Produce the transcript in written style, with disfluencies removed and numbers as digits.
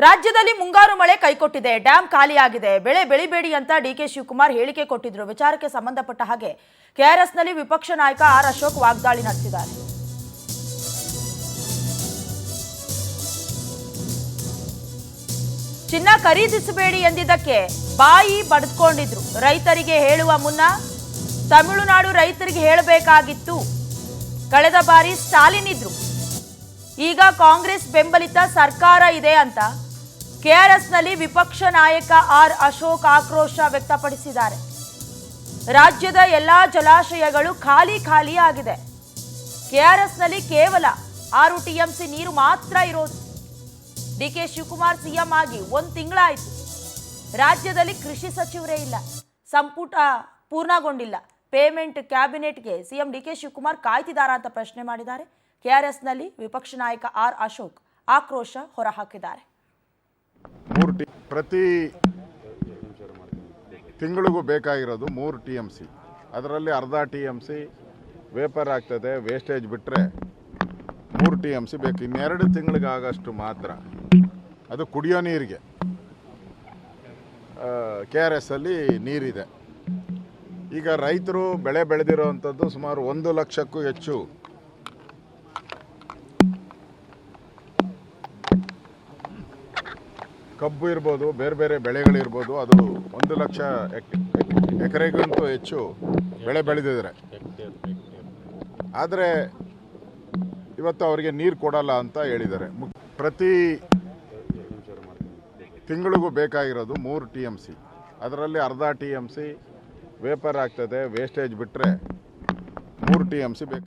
ರಾಜ್ಯದಲ್ಲಿ ಮುಂಗಾರು ಮಳೆ ಕೈಕೊಟ್ಟಿದೆ. ಡ್ಯಾಂ ಖಾಲಿಯಾಗಿದೆ. ಬೆಳೆ ಬೆಳಿಬೇಡಿ ಅಂತ ಡಿಕೆ ಶಿವಕುಮಾರ್ ಹೇಳಿಕೆ ಕೊಟ್ಟಿದ್ರು. ವಿಚಾರಕ್ಕೆ ಸಂಬಂಧಪಟ್ಟ ಹಾಗೆ ಕೆಆರ್ಎಸ್ನಲ್ಲಿ ವಿಪಕ್ಷ ನಾಯಕ ಆರ್ ಅಶೋಕ್ ವಾಗ್ದಾಳಿ ನಡೆಸಿದ್ದಾರೆ. ಚಿನ್ನ ಖರೀದಿಸಬೇಡಿ ಎಂದಿದ್ದಕ್ಕೆ ಬಾಯಿ ಬಡಿದುಕೊಂಡಿದ್ರು. ರೈತರಿಗೆ ಹೇಳುವ ಮುನ್ನ ತಮಿಳುನಾಡು ರೈತರಿಗೆ ಹೇಳಬೇಕಾಗಿತ್ತು. ಕಳೆದ ಬಾರಿ ಸ್ಟಾಲಿನ್ ಇದ್ರು, ಈಗ ಕಾಂಗ್ರೆಸ್ ಬೆಂಬಲಿತ ಸರ್ಕಾರ ಇದೆ ಅಂತ ಕೆಆರ್ಎಸ್ನಲ್ಲಿ ವಿಪಕ್ಷ ನಾಯಕ ಆರ್ ಅಶೋಕ್ ಆಕ್ರೋಶ ವ್ಯಕ್ತಪಡಿಸಿದ್ದಾರೆ. ರಾಜ್ಯದ ಎಲ್ಲಾ ಜಲಾಶಯಗಳು ಖಾಲಿ ಆಗಿದೆ. ಕೆಆರ್ಎಸ್ನಲ್ಲಿ ಕೇವಲ 6 ಟಿಎಂಸಿ ನೀರು ಮಾತ್ರ ಇರೋದು. ಡಿಕೆ ಶಿವಕುಮಾರ್ ಸಿಎಂ ಆಗಿ 1 ತಿಂಗಳಾಯಿತು. ರಾಜ್ಯದಲ್ಲಿ ಕೃಷಿ ಸಚಿವರೇ ಇಲ್ಲ, ಸಂಪುಟ ಪೂರ್ಣಗೊಂಡಿಲ್ಲ. ಪೇಮೆಂಟ್ ಕ್ಯಾಬಿನೆಟ್ಗೆ ಸಿಎಂ ಡಿಕೆ ಶಿವಕುಮಾರ್ ಕಾಯ್ತಿದ್ದಾರಾ ಅಂತ ಪ್ರಶ್ನೆ ಮಾಡಿದ್ದಾರೆ. ಕೆಆರ್ಎಸ್ನಲ್ಲಿ ವಿಪಕ್ಷ ನಾಯಕ ಆರ್ ಅಶೋಕ್ ಆಕ್ರೋಶ ಹೊರಹಾಕಿದ್ದಾರೆ. ಪ್ರತಿ ತಿಂಗಳಿಗೂ ಬೇಕಾಗಿರೋದು 3 ಟಿಎಂಸಿ. ಅದರಲ್ಲಿ ಅರ್ಧ ಟಿಎಂಸಿ ವೇಪರ್ ಆಗ್ತದೆ, ವೇಸ್ಟೇಜ್ ಬಿಟ್ಟರೆ 3 ಟಿಎಂಸಿ ಬೇಕು. ಇನ್ನೆರಡು ತಿಂಗಳಿಗಾಗಷ್ಟು ಮಾತ್ರ ಅದು ಕುಡಿಯೋ ನೀರಿಗೆ ಕೆಆರ್ಎಸ್ಸಲ್ಲಿ ನೀರಿದೆ. ಈಗ ರೈತರು ಬೆಳೆ ಬೆಳೆದಿರೋವಂಥದ್ದು ಸುಮಾರು 1 ಲಕ್ಷಕ್ಕೂ ಹೆಚ್ಚು ಕಬ್ಬು ಇರ್ಬೋದು, ಬೇರೆ ಬೇರೆ ಬೆಳೆಗಳಿರ್ಬೋದು. ಅದು 1 ಲಕ್ಷ ಎಕರೆಗಿಂತೂ ಹೆಚ್ಚು ಬೆಳೆ ಬೆಳೆದಿದ್ದಾರೆ. ಆದರೆ ಇವತ್ತು ಅವರಿಗೆ ನೀರು ಕೊಡಲ್ಲ ಅಂತ ಹೇಳಿದ್ದಾರೆ. ಪ್ರತಿ ತಿಂಗಳಿಗೂ ಬೇಕಾಗಿರೋದು 3 ಟಿಎಂಸಿ. ಅದರಲ್ಲಿ ಅರ್ಧ ಟಿಎಂಸಿ ವೇಪರ್ ಆಗ್ತದೆ, ವೇಸ್ಟೇಜ್ ಬಿಟ್ಟರೆ 3 ಟಿಎಂಸಿ ಬೇಕು.